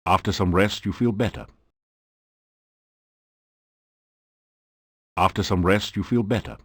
After some rest, you feel better. After some rest, you feel better.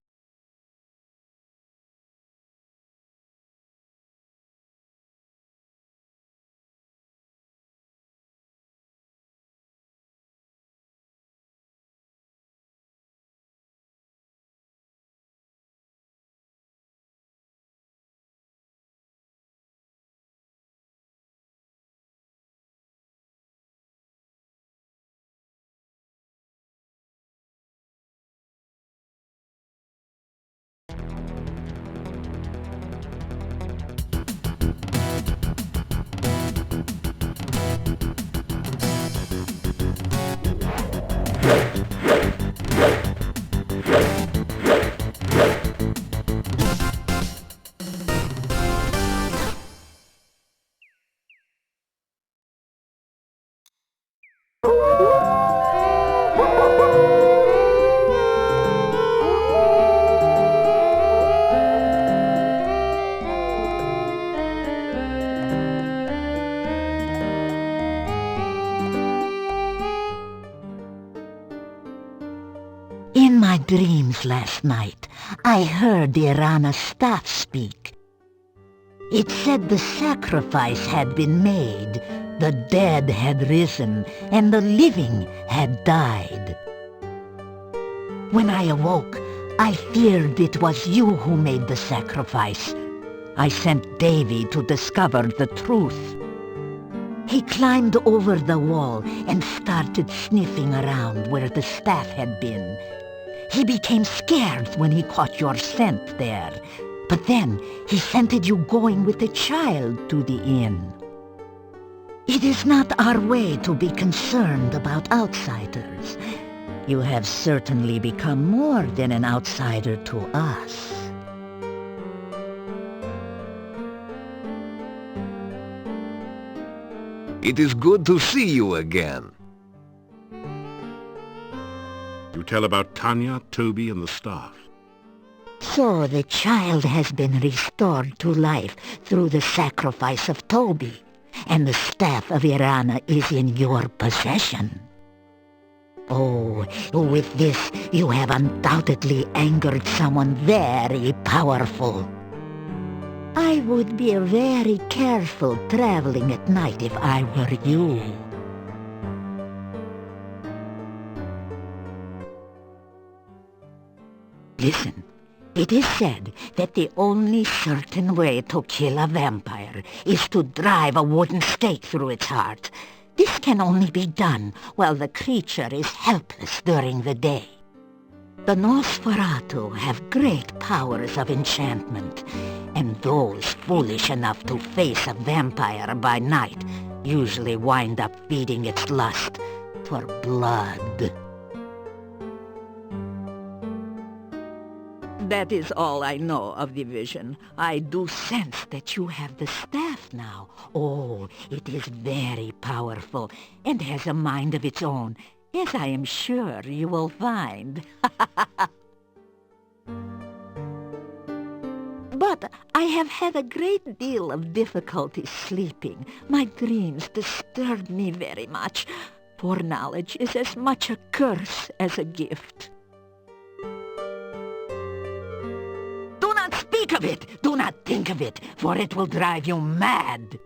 In my dreams last night, I heard Irana's staff speak. It said the sacrifice had been made, the dead had risen, and the living had died. When I awoke, I feared it was you who made the sacrifice. I sent Davy to discover the truth. He climbed over the wall and started sniffing around where the staff had been. He became scared when he caught your scent there, but then he scented you going with a child to the inn. It is not our way to be concerned about outsiders. You have certainly become more than an outsider to us. It is good to see you again. You tell about Tanya, Toby, and the staff. So the child has been restored to life through the sacrifice of Toby, and the staff of Irana is in your possession. Oh, with this you have undoubtedly angered someone very powerful. I would be very careful traveling at night if I were you. Listen, it is said that the only certain way to kill a vampire is to drive a wooden stake through its heart. This can only be done while the creature is helpless during the day. The Nosferatu have great powers of enchantment, and those foolish enough to face a vampire by night usually wind up feeding its lust for blood. That is all I know of the vision. I do sense that you have the staff now. Oh, it is very powerful and has a mind of its own, as I am sure you will find. But I have had a great deal of difficulty sleeping. My dreams disturb me very much. Foreknowledge is as much a curse as a gift. Do not speak of it! Do not think of it, for it will drive you mad!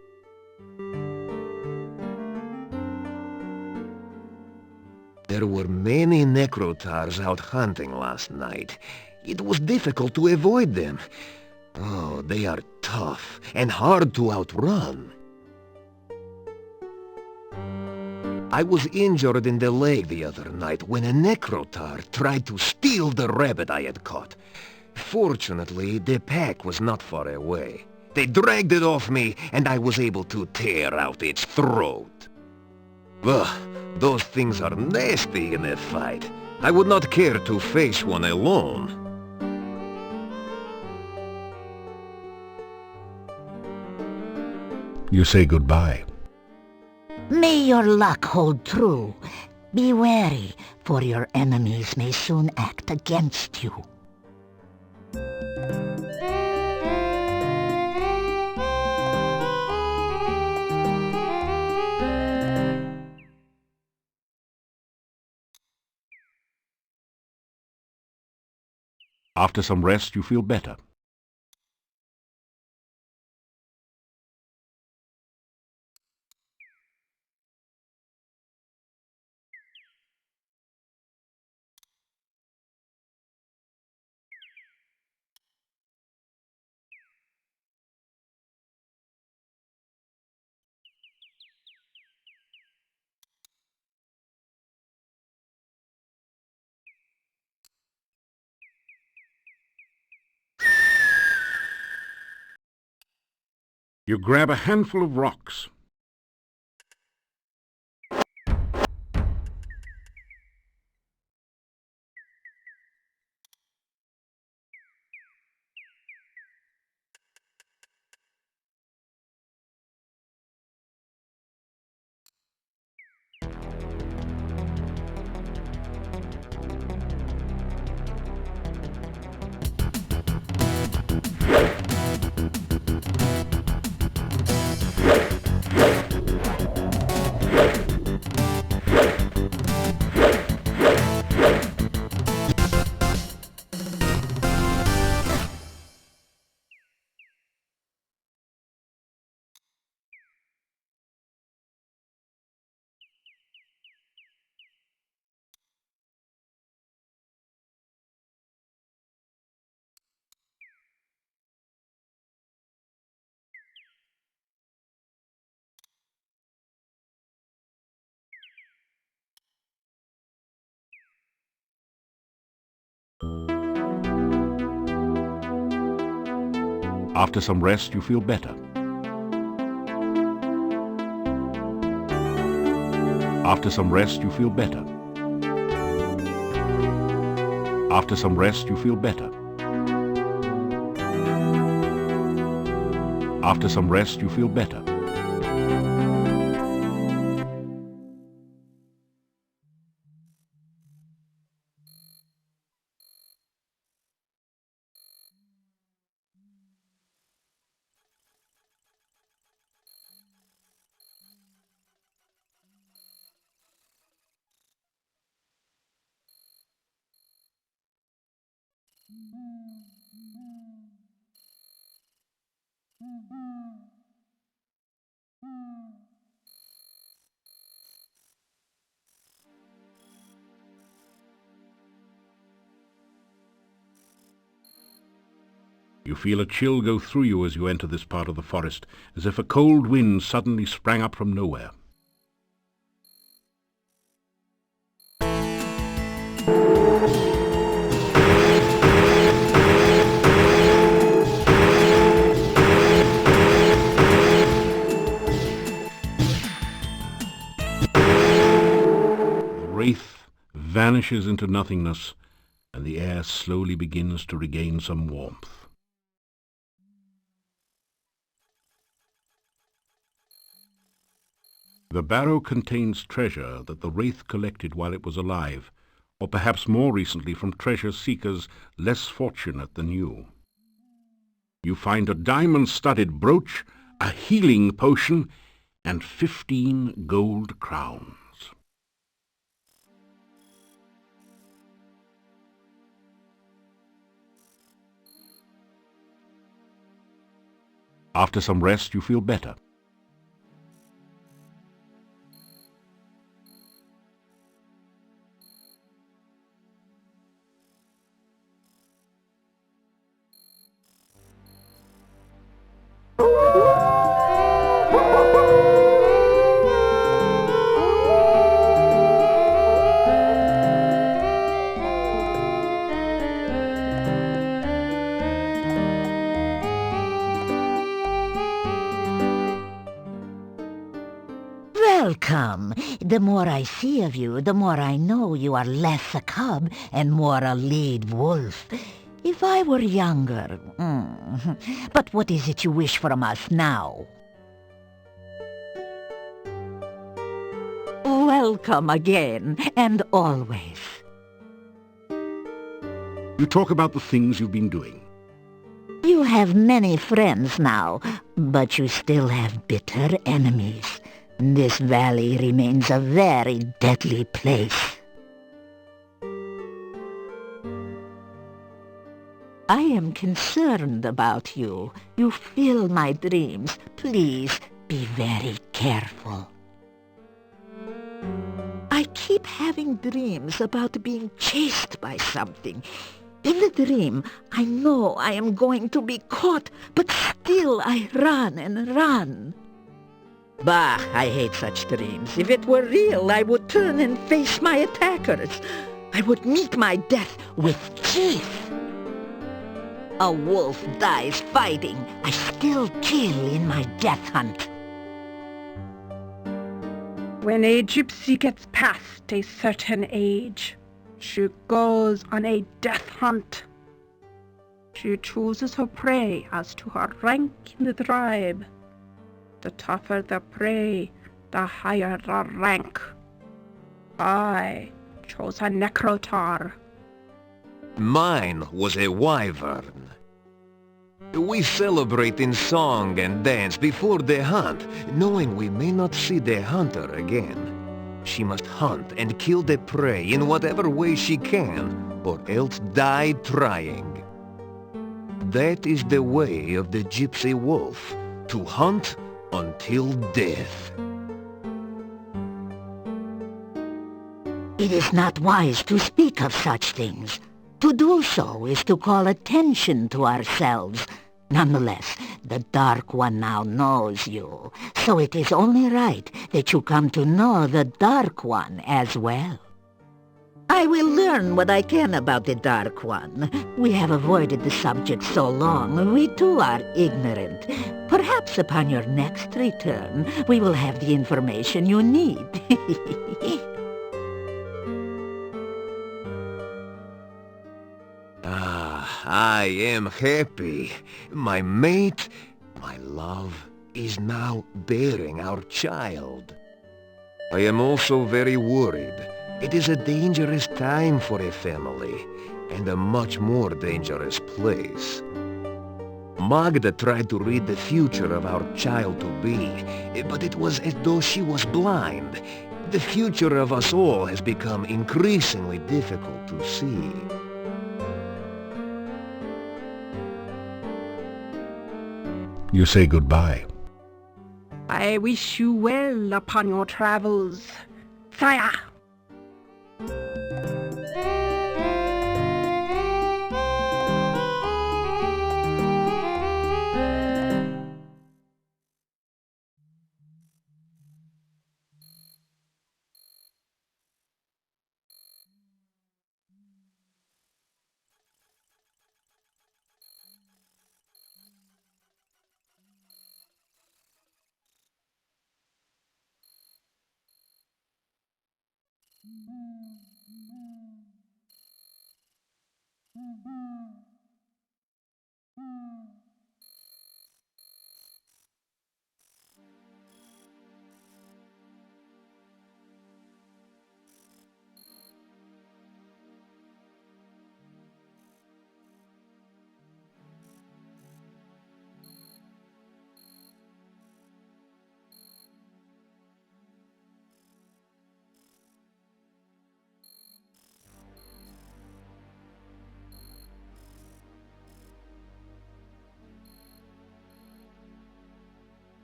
There were many Necrotars out hunting last night. It was difficult to avoid them. Oh, they are tough and hard to outrun. I was injured in the leg the other night when a Necrotar tried to steal the rabbit I had caught. Fortunately, the pack was not far away. They dragged it off me, and I was able to tear out its throat. Ugh, those things are nasty in a fight. I would not care to face one alone. You say goodbye. May your luck hold true. Be wary, for your enemies may soon act against you. After some rest, you feel better. You grab a handful of rocks. After some rest, you feel better. After some rest, you feel better. After some rest, you feel better. After some rest, you feel better. You feel a chill go through you as you enter this part of the forest, as if a cold wind suddenly sprang up from nowhere. The wraith vanishes into nothingness, and the air slowly begins to regain some warmth. The barrow contains treasure that the wraith collected while it was alive, or perhaps more recently from treasure seekers less fortunate than you. You find a diamond-studded brooch, a healing potion, and 15 gold crowns. After some rest, you feel better. Welcome. The more I see of you, the more I know you are less a cub and more a lead wolf. If I were younger... But what is it you wish from us now? Welcome again, and always. You talk about the things you've been doing. You have many friends now, but you still have bitter enemies. This valley remains a very deadly place. I am concerned about you. You fill my dreams. Please be very careful. I keep having dreams about being chased by something. In the dream, I know I am going to be caught, but still I run and run. Bah, I hate such dreams. If it were real, I would turn and face my attackers. I would meet my death with teeth. A wolf dies fighting. I still kill in my death hunt. When a gypsy gets past a certain age, she goes on a death hunt. She chooses her prey as to her rank in the tribe. The tougher the prey, the higher the rank. I chose a necrotar. Mine was a wyvern. We celebrate in song and dance before the hunt, knowing we may not see the hunter again. She must hunt and kill the prey in whatever way she can, or else die trying. That is the way of the gypsy wolf, to hunt until death. It is not wise to speak of such things. To do so is to call attention to ourselves. Nonetheless, the Dark One now knows you, so it is only right that you come to know the Dark One as well. I will learn what I can about the Dark One. We have avoided the subject so long, we too are ignorant. Perhaps upon your next return, we will have the information you need. I am happy. My mate, my love, is now bearing our child. I am also very worried. It is a dangerous time for a family, and a much more dangerous place. Magda tried to read the future of our child to be, but it was as though she was blind. The future of us all has become increasingly difficult to see. You say goodbye. I wish you well upon your travels, sire.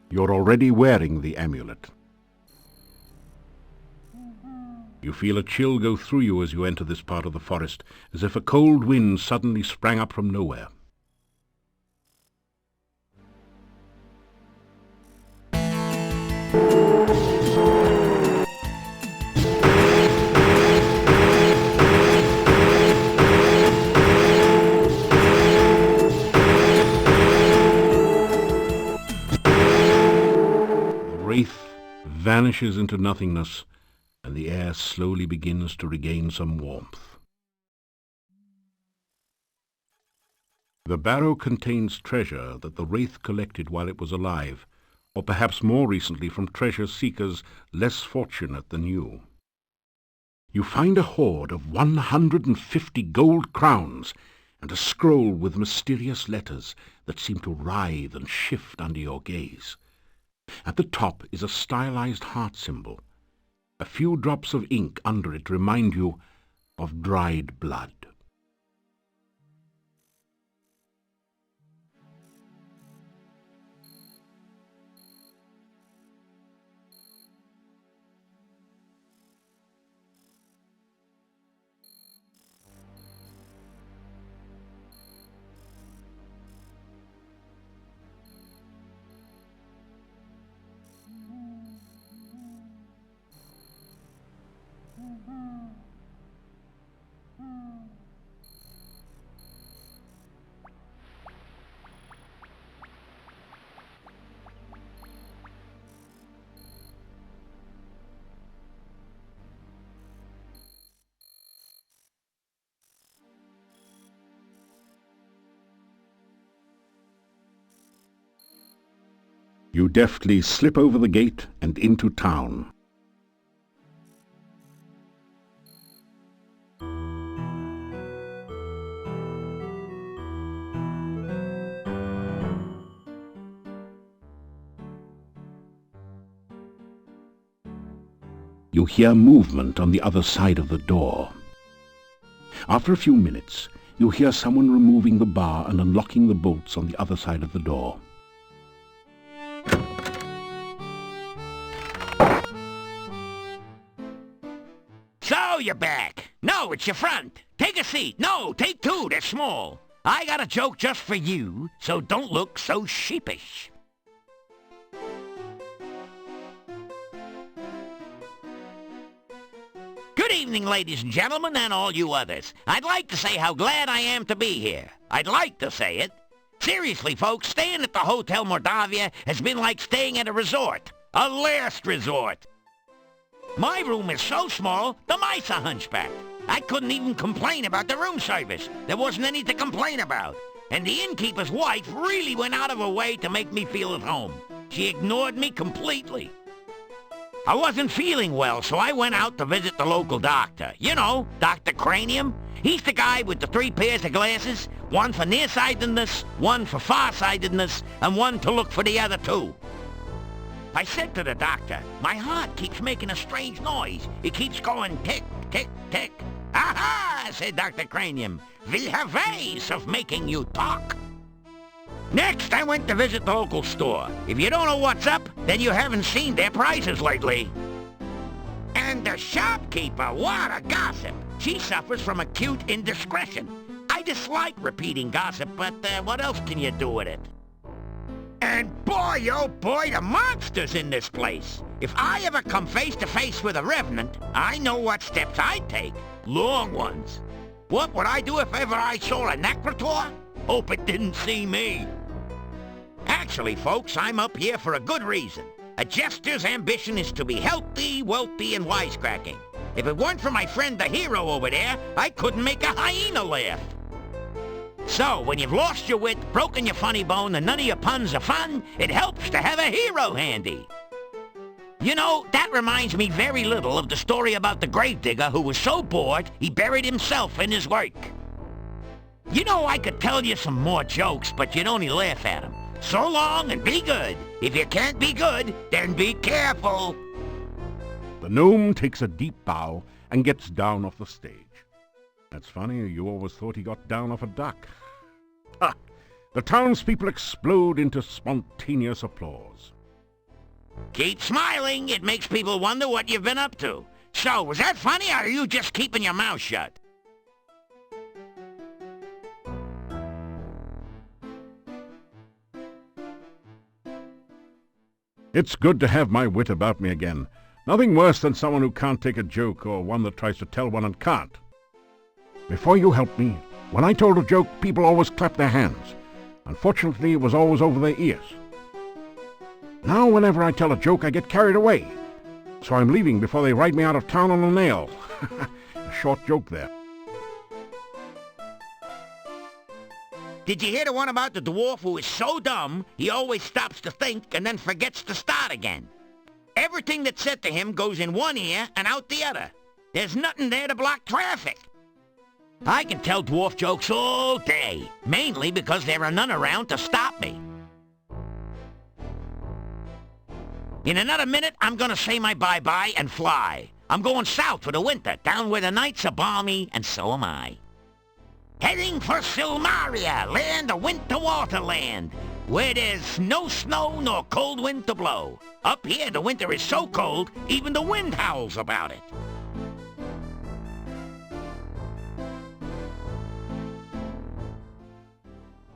You're already wearing the amulet. You feel a chill go through you as you enter this part of the forest, as if a cold wind suddenly sprang up from nowhere. The wraith vanishes into nothingness, and the air slowly begins to regain some warmth. The barrow contains treasure that the wraith collected while it was alive, or perhaps more recently from treasure seekers less fortunate than you. You find a hoard of 150 gold crowns and a scroll with mysterious letters that seem to writhe and shift under your gaze. At the top is a stylized heart symbol. A few drops of ink under it remind you of dried blood. You deftly slip over the gate and into town. You hear movement on the other side of the door. After a few minutes, you hear someone removing the bar and unlocking the bolts on the other side of the door. So you're back. No, it's your front. Take a seat. No, take two. They're small. I got a joke just for you, so don't look so sheepish. Good evening, ladies and gentlemen, and all you others. I'd like to say how glad I am to be here. I'd like to say it. Seriously, folks, staying at the Hotel Mordavia has been like staying at a resort. A last resort. My room is so small, the mice are hunchbacked. I couldn't even complain about the room service. There wasn't any to complain about. And the innkeeper's wife really went out of her way to make me feel at home. She ignored me completely. I wasn't feeling well, so I went out to visit the local doctor. You know, Dr. Cranium. He's the guy with the 3 pairs of glasses, one for nearsightedness, one for farsightedness, and one to look for the other 2. I said to the doctor, my heart keeps making a strange noise. It keeps going tick, tick, tick. Aha, said Dr. Cranium. We have ways of making you talk. Next, I went to visit the local store. If you don't know what's up, then you haven't seen their prices lately. And the shopkeeper, what a gossip. She suffers from acute indiscretion. I dislike repeating gossip, but what else can you do with it? And boy, oh boy, the monster's in this place. If I ever come face to face with a revenant, I know what steps I'd take. Long ones. What would I do if ever I saw a necrotor? Hope it didn't see me. Actually, folks, I'm up here for a good reason. A jester's ambition is to be healthy, wealthy, and wisecracking. If it weren't for my friend the hero over there, I couldn't make a hyena laugh. So, when you've lost your wit, broken your funny bone, and none of your puns are fun, it helps to have a hero handy. You know, that reminds me very little of the story about the gravedigger who was so bored, he buried himself in his work. You know, I could tell you some more jokes, but you'd only laugh at them. So long and be good. If you can't be good, then be careful. The gnome takes a deep bow and gets down off the stage. That's funny, you always thought he got down off a duck. Ha! The townspeople explode into spontaneous applause. Keep smiling. It makes people wonder what you've been up to. So, was that funny, or are you just keeping your mouth shut? It's good to have my wit about me again. Nothing worse than someone who can't take a joke or one that tries to tell one and can't. Before you helped me, when I told a joke, people always clapped their hands. Unfortunately, it was always over their ears. Now, whenever I tell a joke, I get carried away. So I'm leaving before they ride me out of town on a nail. A short joke there. Did you hear the one about the dwarf who is so dumb, he always stops to think and then forgets to start again? Everything that's said to him goes in one ear and out the other. There's nothing there to block traffic. I can tell dwarf jokes all day, mainly because there are none around to stop me. In another minute, I'm gonna say my bye-bye and fly. I'm going south for the winter, down where the nights are balmy, and so am I. Heading for Silmaria, land of winter waterland, where there's no snow nor cold wind to blow. Up here, the winter is so cold, even the wind howls about it.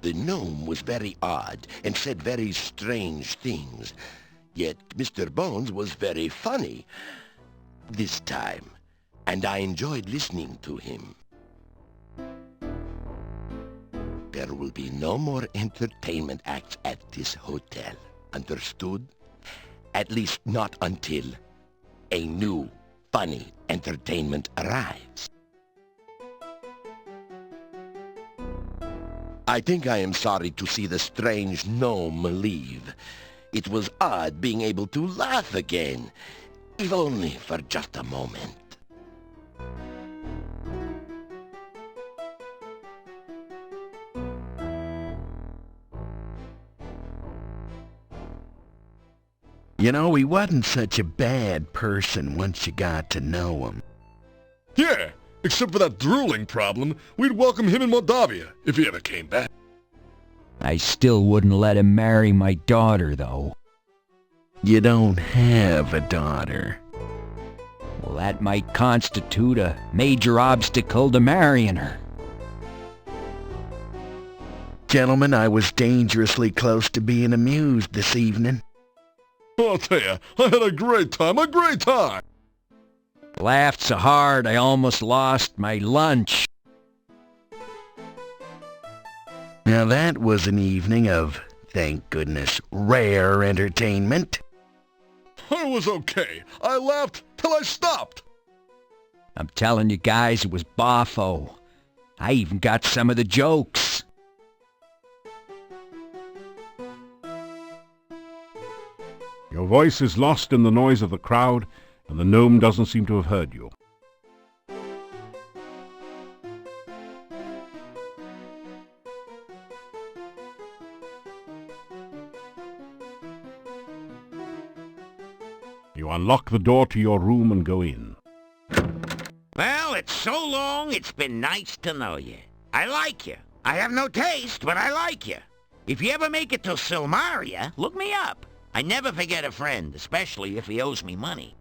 The gnome was very odd and said very strange things. Yet Mr. Bones was very funny. This time. and I enjoyed listening to him. There will be no more entertainment acts at this hotel. Understood? At least not until a new, funny entertainment arrives. I think I am sorry to see the strange gnome leave. It was odd being able to laugh again, if only for just a moment. You know, he wasn't such a bad person once you got to know him. Yeah, except for that drooling problem, we'd welcome him in Moldavia if he ever came back. I still wouldn't let him marry my daughter, though. You don't have a daughter. Well, that might constitute a major obstacle to marrying her. Gentlemen, I was dangerously close to being amused this evening. I'll tell you, I had a great time, a great time! Laughed so hard I almost lost my lunch. Now that was an evening of, thank goodness, rare entertainment. I was okay. I laughed till I stopped. I'm telling you guys, it was boffo. I even got some of the jokes. Your voice is lost in the noise of the crowd, and the gnome doesn't seem to have heard you. You unlock the door to your room and go in. Well, it's so long, it's been nice to know you. I like you. I have no taste, but I like you. If you ever make it to Silmaria, look me up. I never forget a friend, especially if he owes me money.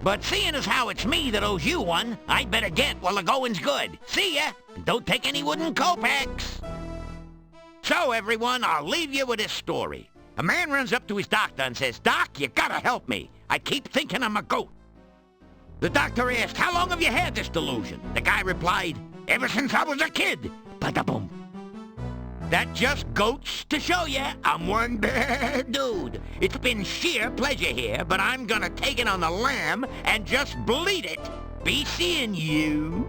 But seeing as how it's me that owes you one, I'd better get while the going's good. See ya, and don't take any wooden kopecks. So, everyone, I'll leave you with this story. A man runs up to his doctor and says, "Doc, you gotta help me. I keep thinking I'm a goat." The doctor asked, "How long have you had this delusion?" The guy replied, "Ever since I was a kid." Bada-boom. That just goes to show you I'm one bad dude. It's been sheer pleasure here, but I'm gonna take it on the lam and just bleed it. Be seeing you.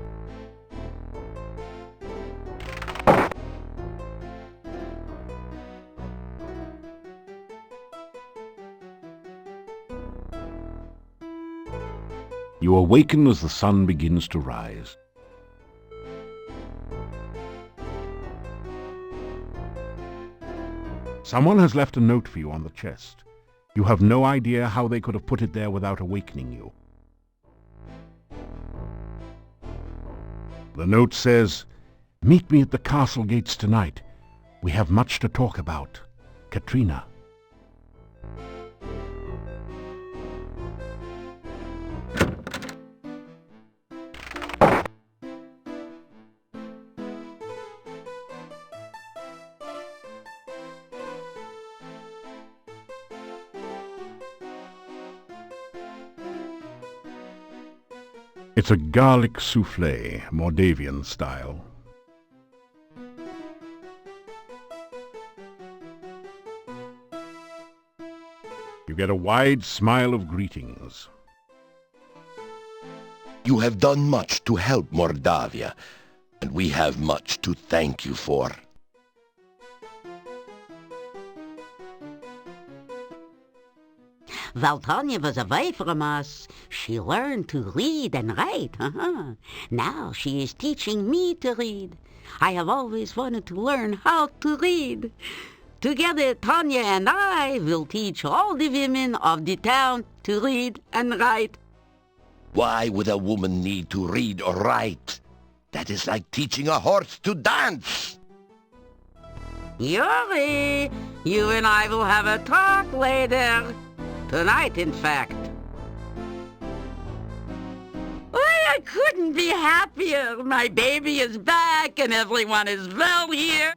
You awaken as the sun begins to rise. Someone has left a note for you on the chest. You have no idea how they could have put it there without awakening you. The note says, "Meet me at the castle gates tonight. We have much to talk about. Katrina." It's a garlic soufflé, Moldavian style. You get a wide smile of greetings. You have done much to help Mordavia, and we have much to thank you for. While Tanya was away from us, she learned to read and write. Now she is teaching me to read. I have always wanted to learn how to read. Together, Tanya and I will teach all the women of the town to read and write. Why would a woman need to read or write? That is like teaching a horse to dance. Yuri, you and I will have a talk later. Tonight, in fact. I couldn't be happier. My baby is back and everyone is well here.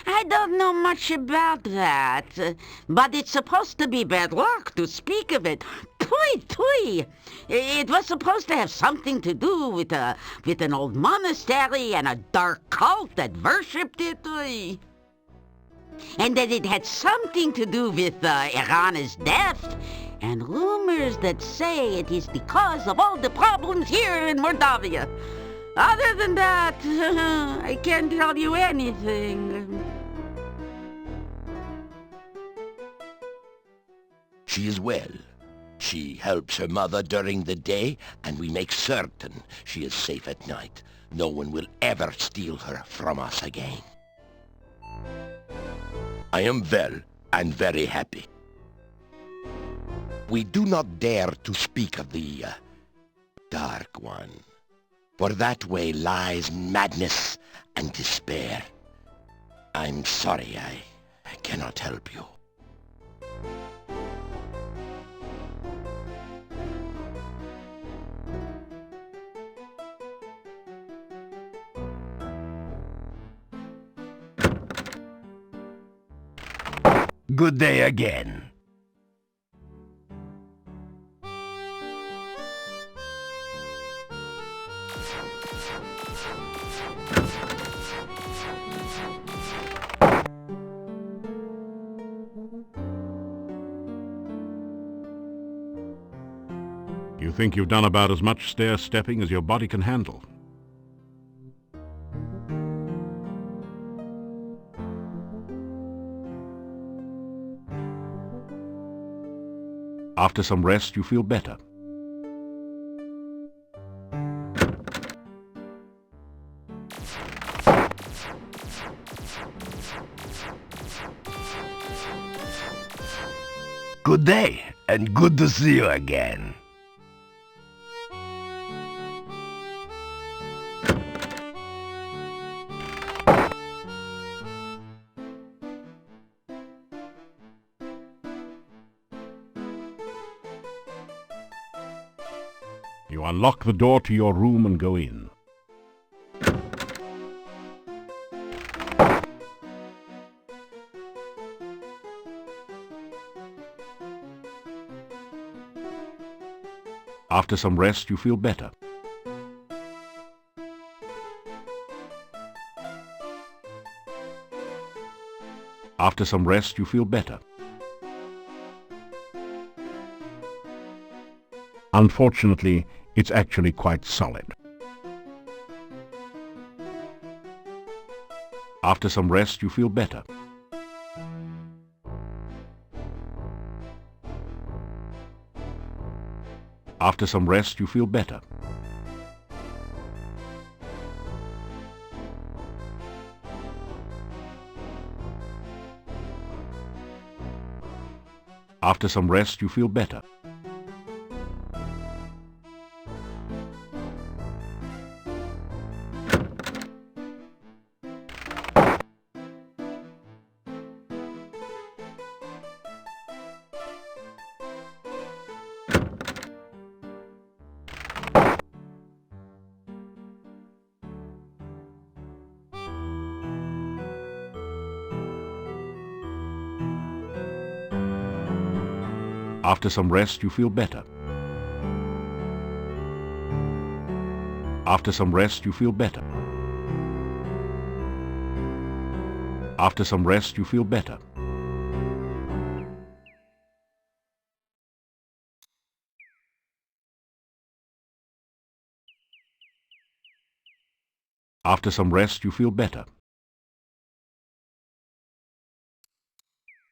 I don't know much about that, but it's supposed to be bad luck to speak of it. Tui. It was supposed to have something to do with an old monastery and a dark cult that worshipped it. Tui. And that it had something to do with Irana's death, and rumors that say it is the cause of all the problems here in Mordavia. Other than that, I can't tell you anything. She is well. She helps her mother during the day, and we make certain she is safe at night. No one will ever steal her from us again. I am well and very happy. We do not dare to speak of the Dark One, for that way lies madness and despair. I'm sorry I cannot help you. Good day again. You think you've done about as much stair-stepping as your body can handle. After some rest, you feel better. Good day, and good to see you again. You unlock the door to your room and go in. After some rest, you feel better. After some rest, you feel better. Unfortunately, it's actually quite solid. After some rest, you feel better. After some rest, you feel better. After some rest, you feel better. After some rest, you feel better. After some rest, you feel better. After some rest, you feel better. After some rest, you feel better.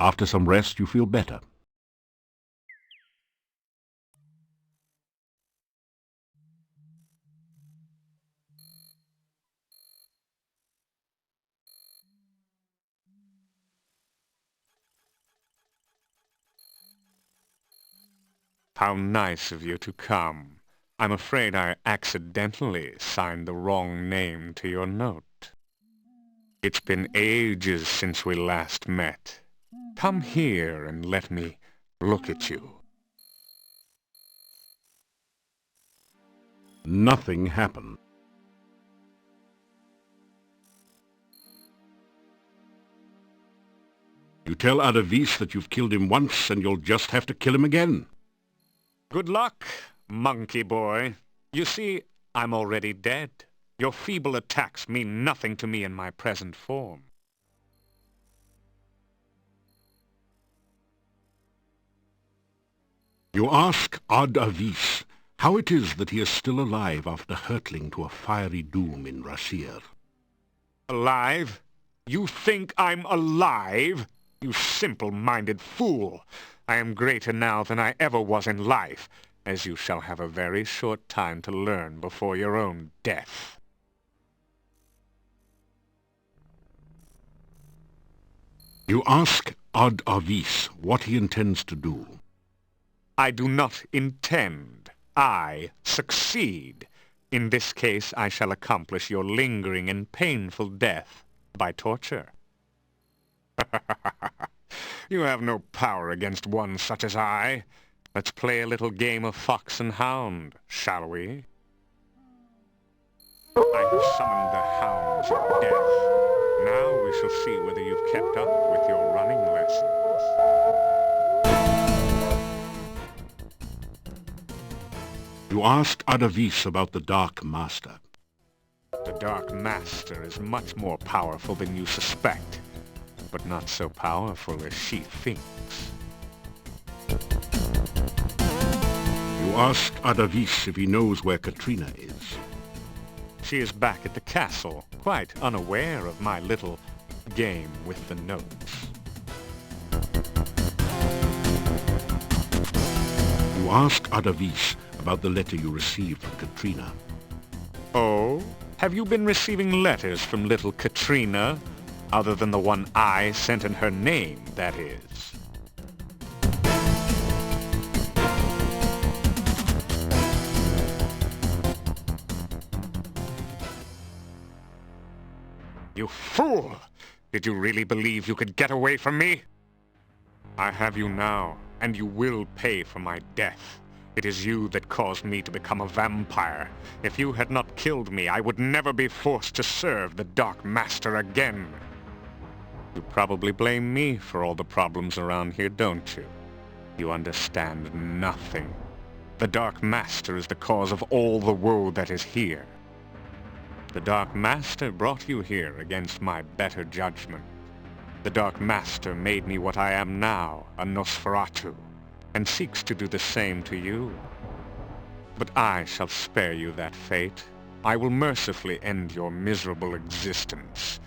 After some rest, you feel better. How nice of you to come. I'm afraid I accidentally signed the wrong name to your note. It's been ages since we last met. Come here and let me look at you. Nothing happened. You tell Adavis that you've killed him once and you'll just have to kill him again. Good luck, monkey boy. You see, I'm already dead. Your feeble attacks mean nothing to me in my present form. You ask Ad-Avis how it is that he is still alive after hurtling to a fiery doom in Rasir. Alive? You think I'm alive? You simple-minded fool! I am greater now than I ever was in life, as you shall have a very short time to learn before your own death. You ask Ad-Avis what he intends to do. I do not intend. I succeed. In this case, I shall accomplish your lingering and painful death by torture. You have no power against one such as I. Let's play a little game of fox and hound, shall we? I have summoned the hounds of death. Now we shall see whether you've kept up with your running lessons. You ask Ad-Avis about the Dark Master. The Dark Master is much more powerful than you suspect, but not so powerful as she thinks. You ask Ad-Avis if he knows where Katrina is. She is back at the castle, quite unaware of my little game with the notes. You ask Ad-Avis about the letter you received from Katrina. Oh? Have you been receiving letters from little Katrina? Other than the one I sent in her name, that is. You fool! Did you really believe you could get away from me? I have you now, and you will pay for my death. It is you that caused me to become a vampire. If you had not killed me, I would never be forced to serve the Dark Master again. You probably blame me for all the problems around here, don't you? You understand nothing. The Dark Master is the cause of all the woe that is here. The Dark Master brought you here against my better judgment. The Dark Master made me what I am now, a Nosferatu, and seeks to do the same to you. But I shall spare you that fate. I will mercifully end your miserable existence.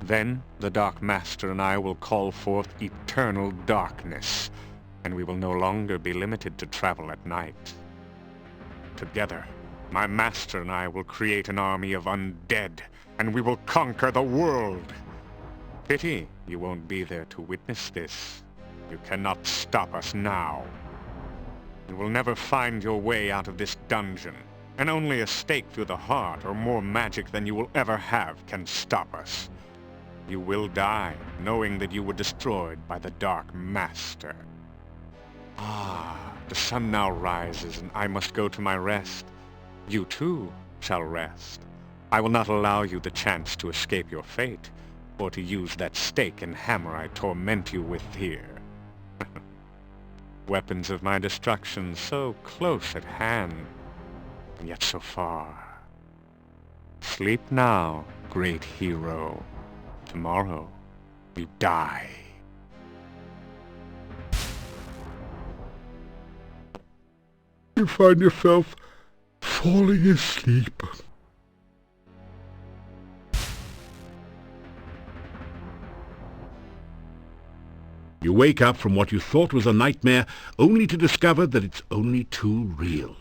Then the Dark Master and I will call forth eternal darkness, and we will no longer be limited to travel at night. Together, my master and I will create an army of undead, and we will conquer the world. Pity you won't be there to witness this. You cannot stop us now. You will never find your way out of this dungeon, and only a stake through the heart or more magic than you will ever have can stop us. You will die, knowing that you were destroyed by the Dark Master. Ah, the sun now rises, and I must go to my rest. You too shall rest. I will not allow you the chance to escape your fate, or to use that stake and hammer I torment you with here. Weapons of my destruction so close at hand, and yet so far. Sleep now, great hero. Tomorrow, you die. You find yourself falling asleep. You wake up from what you thought was a nightmare, only to discover that it's only too real.